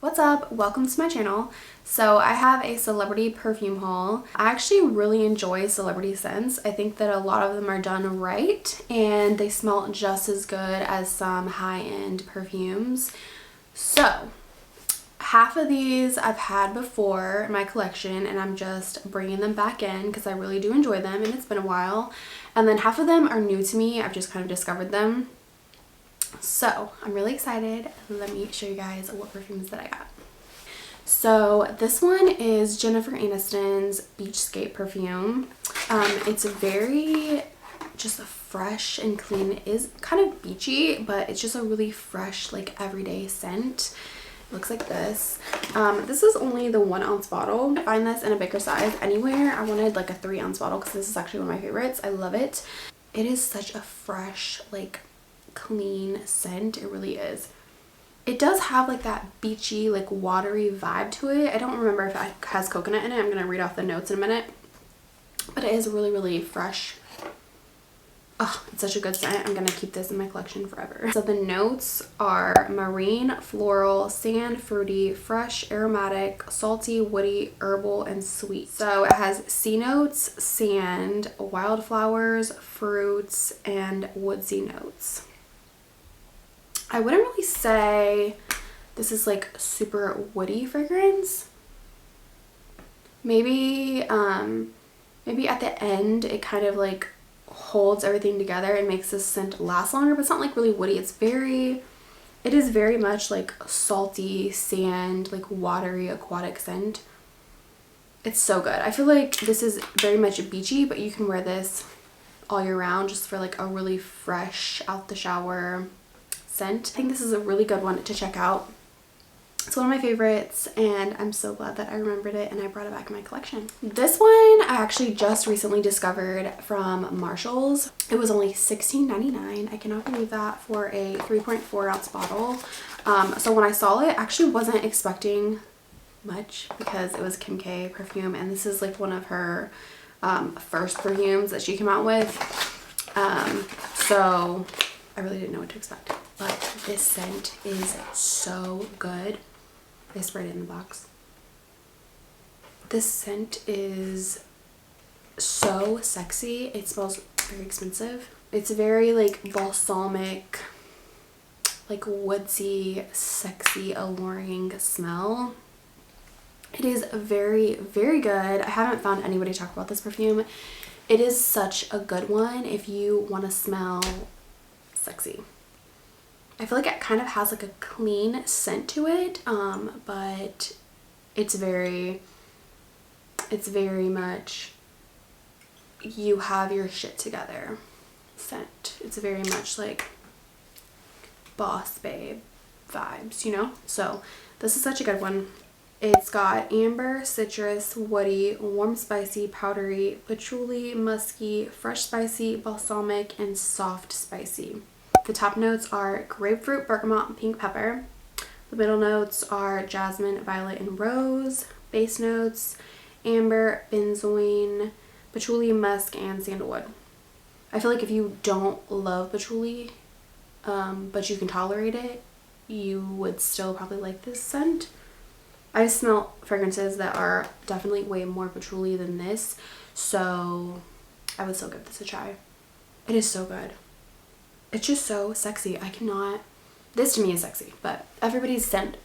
What's up? Welcome to my channel. So I have a celebrity perfume haul. I actually really enjoy celebrity scents. I think that a lot of them are done right and they smell just as good as some high-end perfumes. So half of these I've had before in my collection and I'm just bringing them back in because I really do enjoy them and it's been a while. And then half of them are new to me. I've just kind of discovered them. So I'm really excited. Let me show you guys what perfumes that I got. So this one is Jennifer Aniston's Beachscape perfume. It's very just fresh and clean. It is kind of beachy, but it's just a really fresh, like everyday scent. It looks like this. This is only the 1 ounce bottle. I find this in a bigger size anywhere. I wanted like a 3 ounce bottle because this is actually one of my favorites. I love it. It is such a fresh, like clean scent. It really is. It does have like that beachy, like watery vibe to it. I don't remember if it has coconut in it. I'm gonna read off the notes in a minute, but it is really fresh. Oh, it's such a good scent. I'm gonna keep this in my collection forever. So the notes are marine, floral, sand, fruity, fresh, aromatic, salty, woody, herbal, and sweet. So it has sea notes, sand, wildflowers, fruits, and woodsy notes. I wouldn't really say this is like super woody fragrance. Maybe maybe at the end it kind of like holds everything together and makes this scent last longer, but it's not like really woody. It is very much like salty, sand, like watery, aquatic scent. It's so good. I feel like this is very much beachy, but you can wear this all year round just for like a really fresh out the shower scent. I think this is a really good one to check out. It's one of my favorites and I'm so glad that I remembered it and I brought it back in my collection. This one I actually just recently discovered from Marshall's. It was only $16.99. I cannot believe that for a 3.4 ounce bottle. So when I saw it, I actually wasn't expecting much because it was Kim K perfume and this is like one of her first perfumes that she came out with. So I really didn't know what to expect. But this scent is so good. I sprayed it in the box. This scent is so sexy. It smells very expensive. It's very like balsamic, like woodsy, sexy, alluring smell. It is very good. I haven't found anybody talk about this perfume. It is such a good one if you want to smell sexy. I feel like it kind of has like a clean scent to it, but it's very much you have your shit together scent. It's very much like boss babe vibes, you know? So this is such a good one. It's got amber, citrus, woody, warm spicy, powdery, patchouli, musky, fresh spicy, balsamic, and soft spicy. The top notes are grapefruit, bergamot, and pink pepper. The middle notes are jasmine, violet, and rose. Base notes, amber, benzoin, patchouli, musk, and sandalwood. I feel like if you don't love patchouli, but you can tolerate it, you would still probably like this scent. I smell fragrances that are definitely way more patchouli than this, so I would still give this a try. It is so good. It's just so sexy. I cannot, this to me is sexy, but everybody's scent,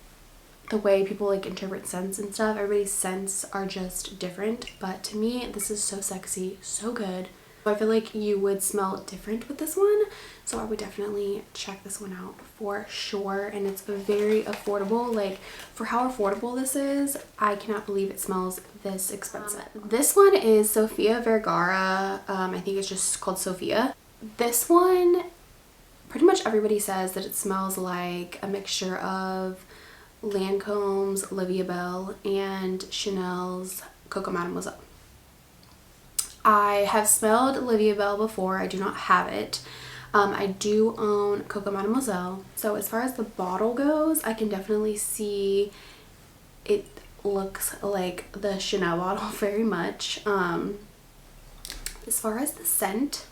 the way people like interpret scents and stuff, everybody's scents are just different, but to me this is so sexy, so good. I feel like you would smell different with this one, so I would definitely check this one out for sure. And it's very affordable. Like for how affordable this is, I cannot believe it smells this expensive. This one is Sofia Vergara. I think it's just called Sofia. This one, pretty much everybody says that it smells like a mixture of Lancome's Olivia Bell and Chanel's Coco Mademoiselle. I have smelled Olivia Bell before. I do not have it. I do own Coco Mademoiselle. So as far as the bottle goes, I can definitely see it looks like the Chanel bottle very much. As far as the scent,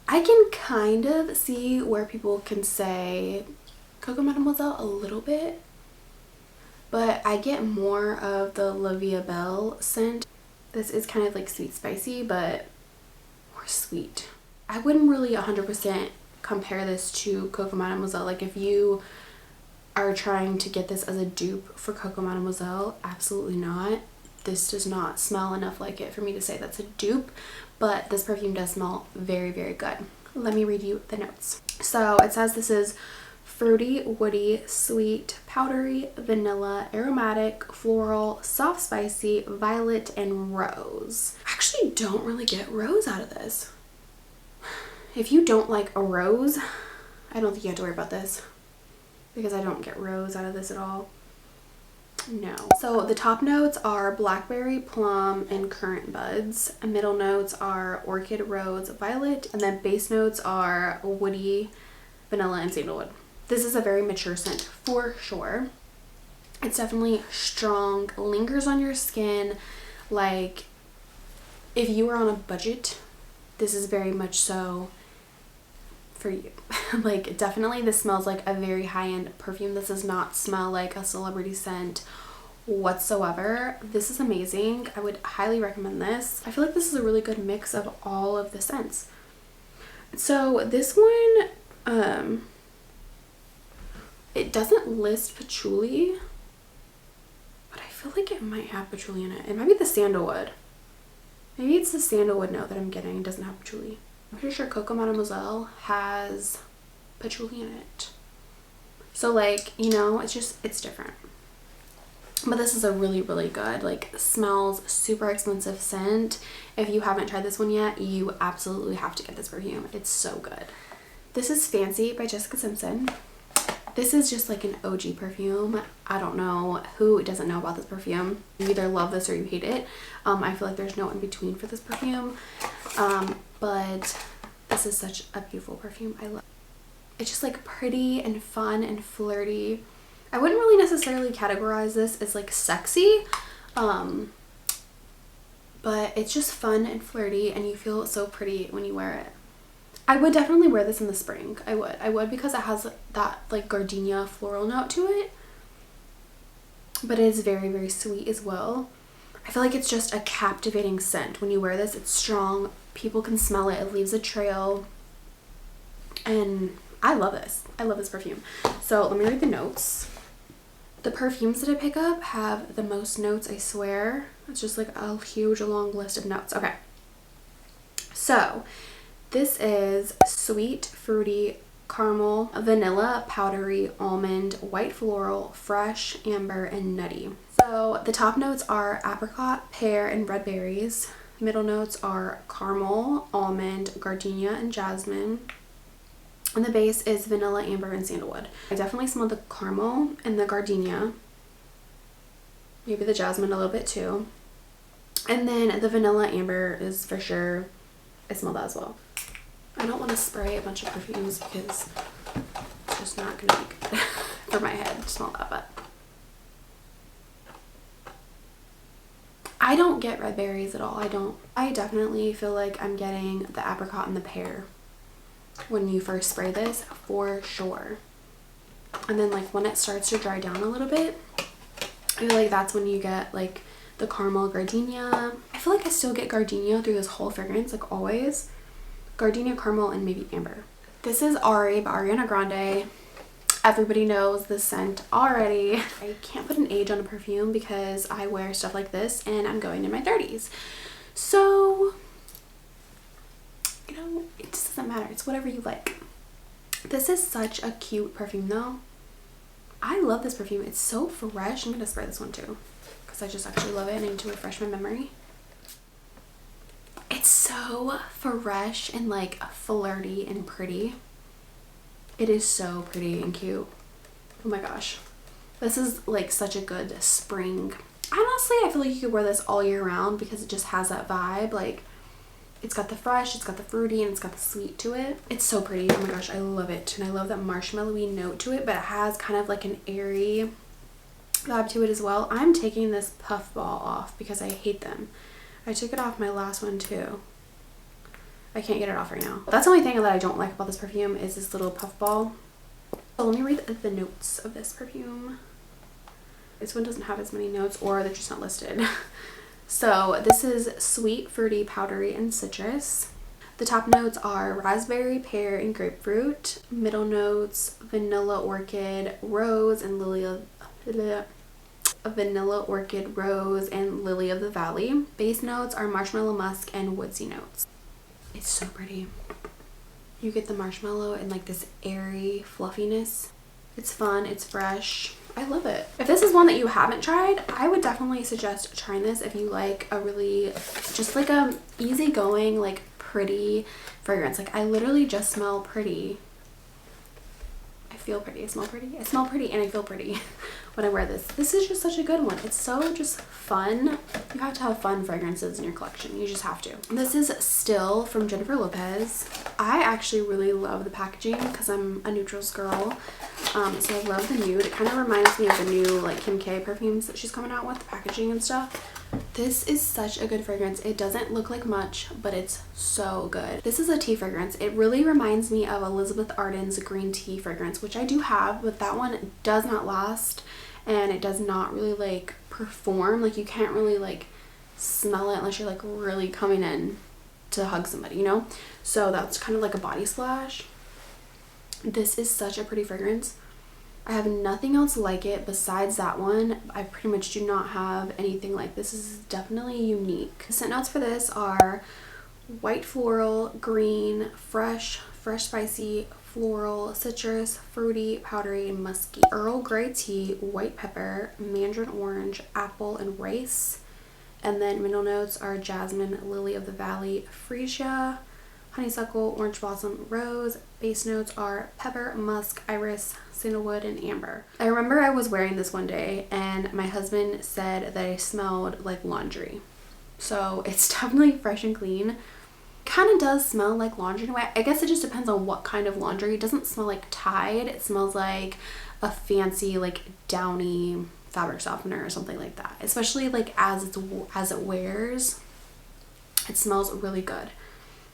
I can kind of see where people can say Coco Mademoiselle a little bit, but I get more of the La Vie Belle scent. This is kind of like sweet spicy, but more sweet. I wouldn't really 100% compare this to Coco Mademoiselle. Like if you are trying to get this as a dupe for Coco Mademoiselle, absolutely not. This does not smell enough like it for me to say that's a dupe, but this perfume does smell very, very good. Let me read you the notes. So it says this is fruity, woody, sweet, powdery, vanilla, aromatic, floral, soft spicy, violet, and rose. I actually don't really get rose out of this. If you don't like a rose, I don't think you have to worry about this because I don't get rose out of this at all. No. So the top notes are blackberry, plum, and currant buds. Middle notes are orchid, rose, violet, and then base notes are woody, vanilla, and sandalwood. This is a very mature scent for sure. It's definitely strong, lingers on your skin. Like if you were on a budget, this is very much so for you. Like definitely this smells like a very high-end perfume. This does not smell like a celebrity scent whatsoever. This is amazing. I would highly recommend this. I feel like this is a really good mix of all of the scents. So this one, it doesn't list patchouli, but I feel like it might have patchouli in it. It might be the sandalwood. Maybe it's the sandalwood note that I'm getting. It doesn't have patchouli. I'm pretty sure Coco Mademoiselle has patchouli in it. So like, you know, it's different. But this is a really, really good, like smells super expensive scent. If you haven't tried this one yet, you absolutely have to get this perfume. It's so good. This is Fancy by Jessica Simpson. This is just like an OG perfume. I don't know who doesn't know about this perfume. You either love this or you hate it. I feel like there's no in between for this perfume. But this is such a beautiful perfume. I love it. It's just like pretty and fun and flirty. I wouldn't really necessarily categorize this as like sexy, but it's just fun and flirty and you feel so pretty when you wear it. I would definitely wear this in the spring. I would because it has that like gardenia floral note to it, but it is very, very sweet as well. I feel like it's just a captivating scent. When you wear this, it's strong. People can smell it. It leaves a trail. And I love this. I love this perfume. So let me read the notes. The perfumes that I pick up have the most notes, I swear. It's just like a huge long list of notes. Okay. So this is sweet, fruity, caramel, vanilla, powdery, almond, white floral, fresh, amber, and nutty. So the top notes are apricot, pear, and red berries. Middle notes are caramel, almond, gardenia, and jasmine. And the base is vanilla, amber, and sandalwood. I definitely smell the caramel and the gardenia. Maybe the jasmine a little bit too. And then the vanilla amber is for sure, I smell that as well. I don't want to spray a bunch of perfumes because it's just not going to be good for my head to smell that, but I don't get red berries at all. I don't. I definitely feel like I'm getting the apricot and the pear when you first spray this, for sure. And then like when it starts to dry down a little bit, I feel like that's when you get like the caramel, gardenia. I feel like I still get gardenia through this whole fragrance, like always. Gardenia, caramel, and maybe amber. This is Ari by Ariana Grande. Everybody knows this scent already. I can't put an age on a perfume because I wear stuff like this and I'm going in my 30s. So, you know, it just doesn't matter. It's whatever you like. This is such a cute perfume though. I love this perfume. It's so fresh. I'm going to spray this one too because I just actually love it. I need to refresh my memory. It's so fresh and like flirty and pretty. It is so pretty and cute. Oh my gosh. This is like such a good spring. Honestly, I feel like you could wear this all year round because it just has that vibe. Like it's got the fresh, it's got the fruity, and it's got the sweet to it. It's so pretty. Oh my gosh, I love it. And I love that marshmallowy note to it, but it has kind of like an airy vibe to it as well. I'm taking this puffball off because I hate them. I took it off my last one too. I can't get it off right now. That's the only thing that I don't like about this perfume is this little puffball. So let me read the notes of this perfume. This one doesn't have as many notes, or they're just not listed. So this is sweet, fruity, powdery, and citrus. The top notes are raspberry, pear, and grapefruit. Middle notes, vanilla, orchid, rose, and lily of the valley. Base notes are marshmallow, musk, and woodsy notes. It's so pretty. You get the marshmallow and like this airy fluffiness. It's fun, it's fresh. I love it. If this is one that you haven't tried, I would definitely suggest trying this if you like a really, just like a easygoing, like pretty fragrance. Like I literally just smell pretty. I feel pretty, I smell pretty. I smell pretty and I feel pretty when I wear this. This is just such a good one. It's so just fun. You have to have fun fragrances in your collection. You just have to. This is Still from Jennifer Lopez. I actually really love the packaging because I'm a neutrals girl. So I love the nude. It kind of reminds me of the new like Kim K perfumes that she's coming out with, the packaging and stuff. This is such a good fragrance. It doesn't look like much, but it's so good. This is a tea fragrance. It really reminds me of Elizabeth Arden's green tea fragrance, which I do have, but that one does not last and it does not really like perform. Like you can't really like smell it unless you're like really coming in to hug somebody, you know? So that's kind of like a body splash. This is such a pretty fragrance. I have nothing else like it besides that one. I pretty much do not have anything like this. This is definitely unique. The scent notes for this are white floral, green, fresh spicy, floral, citrus, fruity, powdery, and musky. Earl Grey tea, white pepper, mandarin orange, apple, and rice. And then middle notes are jasmine, lily of the valley, freesia, honeysuckle, orange blossom, rose. Base notes are pepper, musk, iris, sandalwood, and amber. I remember I was wearing this one day and my husband said that I smelled like laundry. So it's definitely fresh and clean. Kind of does smell like laundry in a way. I guess it just depends on what kind of laundry. It doesn't smell like Tide. It smells like a fancy like Downy fabric softener or something like that. Especially like as it wears, it smells really good.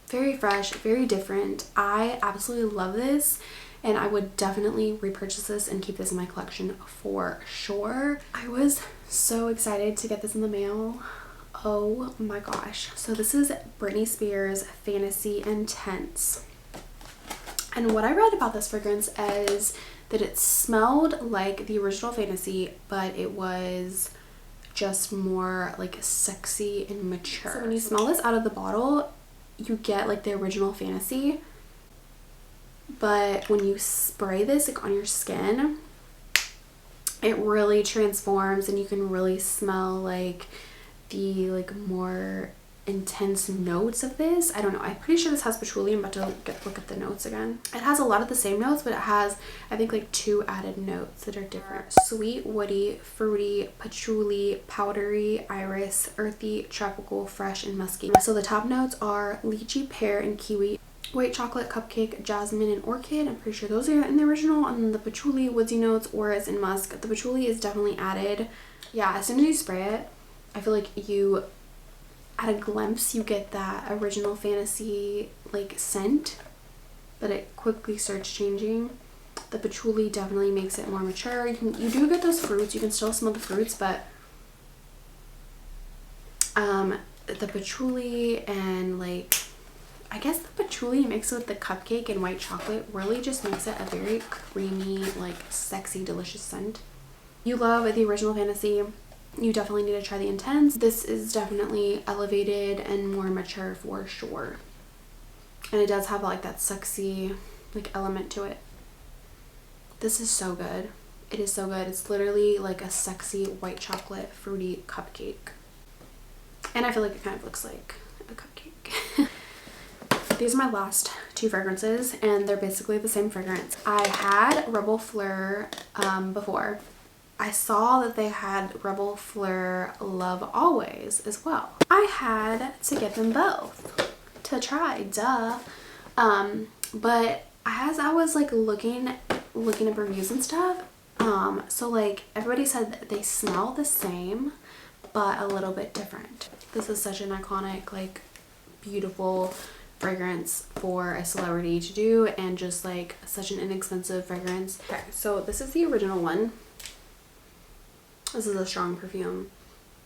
Very fresh, very different. I absolutely love this and I would definitely repurchase this and keep this in my collection for sure. I was so excited to get this in the mail. Oh my gosh. So this is Britney Spears Fantasy Intense. And what I read about this fragrance is that it smelled like the original Fantasy, but it was just more like sexy and mature. So when you smell this out of the bottle, you get like the original Fantasy, but when you spray this like on your skin, it really transforms and you can really smell like the like more intense notes of this. I don't know, I'm pretty sure this has patchouli. I'm about to look at the notes again. It has a lot of the same notes, but it has I think like 2 added notes that are different. Sweet, woody, fruity, patchouli, powdery, iris, earthy, tropical, fresh, and musky. So the top notes are lychee, pear, and kiwi. White chocolate, cupcake, jasmine, and orchid. I'm pretty sure those are in the original. And then the patchouli, woodsy notes, orris, and musk. The patchouli is definitely added. Yeah, as soon as you spray it, I feel like you, at a glimpse, you get that original Fantasy like scent, but it quickly starts changing. The patchouli definitely makes it more mature. You do get those fruits. You can still smell the fruits, but the patchouli and like, I guess the patchouli mixed with the cupcake and white chocolate really just makes it a very creamy, like sexy, delicious scent. You love the original Fantasy, you definitely need to try the Intense. This is definitely elevated and more mature for sure. And it does have like that sexy like element to it. This is so good. It is so good. It's literally like a sexy white chocolate fruity cupcake. And I feel like it kind of looks like a cupcake. These are my last 2 fragrances and they're basically the same fragrance. I had Rebl Fleur before. I saw that they had Rebl Fleur Love Always as well. I had to get them both to try, duh. But as I was like looking up reviews and stuff, so like everybody said that they smell the same but a little bit different. This is such an iconic, like beautiful fragrance for a celebrity to do, and just like such an inexpensive fragrance. Okay, so this is the original one. This is a strong perfume.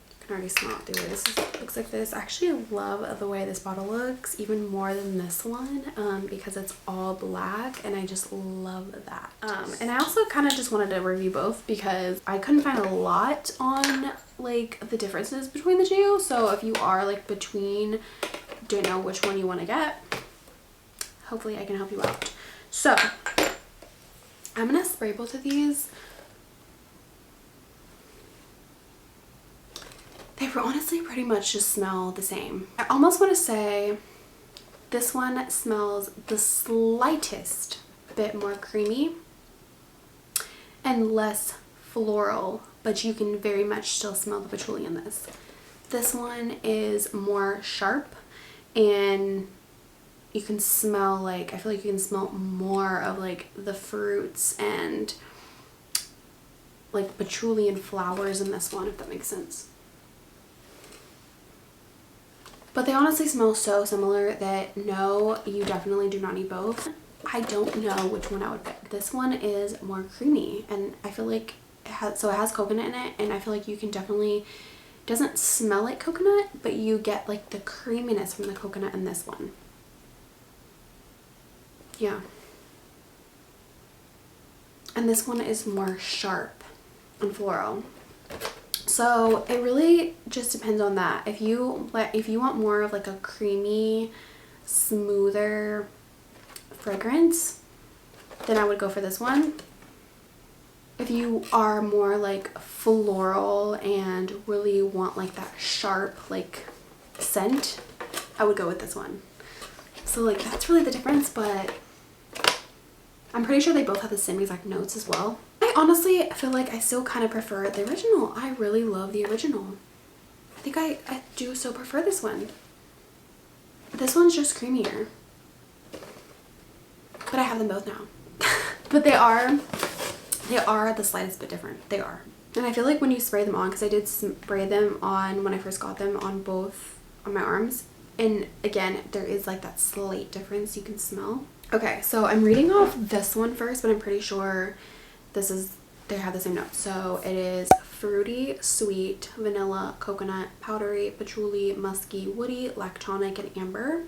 You can already smell it through it. This looks like this. I actually love the way this bottle looks even more than this one, because it's all black and I just love that. And I also kind of just wanted to review both because I couldn't find a lot on like the differences between the two. So if you are like between, don't know which one you want to get, hopefully I can help you out. So I'm gonna spray both of these. They honestly pretty much just smell the same. I almost want to say this one smells the slightest bit more creamy and less floral, but you can very much still smell the patchouli in this. This one is more sharp, and you can smell like, I feel like you can smell more of like the fruits and like patchouli and flowers in this one, if that makes sense. But they honestly smell so similar that no, you definitely do not need both. I don't know which one I would pick. This one is more creamy, and I feel like it has coconut in it, and I feel like you can definitely, doesn't smell like coconut, but you get like the creaminess from the coconut in this one. Yeah. And this one is more sharp and floral. So it really just depends on that. If you want more of like a creamy, smoother fragrance, then I would go for this one. If you are more like floral and really want like that sharp like scent, I would go with this one. So like that's really the difference, but I'm pretty sure they both have the same exact notes as well. I honestly feel like I still kind of prefer the original. I really love the original. I think I do so prefer this one. This one's just creamier. But I have them both now. But they are the slightest bit different. They are. And I feel like when you spray them on, because I did spray them on when I first got them on both on my arms. And again, there is like that slight difference you can smell. Okay, so I'm reading off this one first, but I'm pretty sure they have the same notes. So it is fruity, sweet, vanilla, coconut, powdery, patchouli, musky, woody, lactonic, and amber.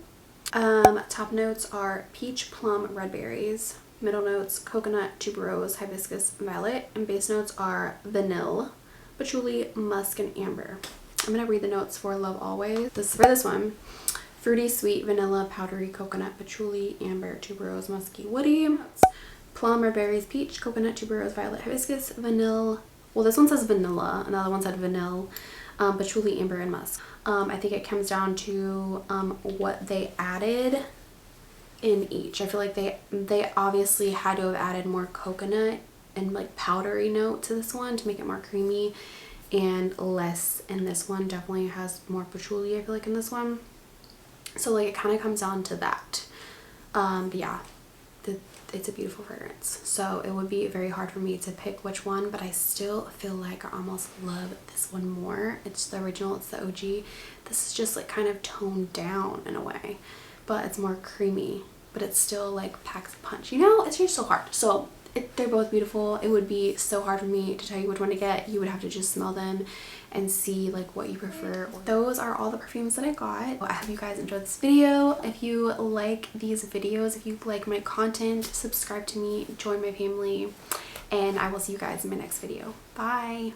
Top notes are peach, plum, red berries. Middle notes, coconut, tuberose, hibiscus, violet. And base notes are vanilla, patchouli, musk, and amber. I'm gonna read the notes for Love Always. This is for this one. Fruity, sweet, vanilla, powdery, coconut, patchouli, amber, tuberose, musky, woody. Plum, red berries, peach, coconut, tuberose, violet, hibiscus, vanilla. Well, this one says vanilla. Another one said vanilla, patchouli, amber, and musk. I think it comes down to what they added in each. I feel like they obviously had to have added more coconut and like powdery note to this one to make it more creamy, and less in this one. Definitely has more patchouli, I feel like, in this one. So like it kind of comes down to that. But yeah, it's a beautiful fragrance. So it would be very hard for me to pick which one, but I still feel like I almost love this one more. It's the original, it's the OG. This is just like kind of toned down in a way, but it's more creamy, but it still like packs a punch. You know, it's just so hard. So they're both beautiful. It would be so hard for me to tell you which one to get. You would have to just smell them and see like what you prefer. Those are all the perfumes that I got. I hope you guys enjoyed this video. If you like these videos, if you like my content, subscribe to me, join my family, and I will see you guys in my next video. Bye.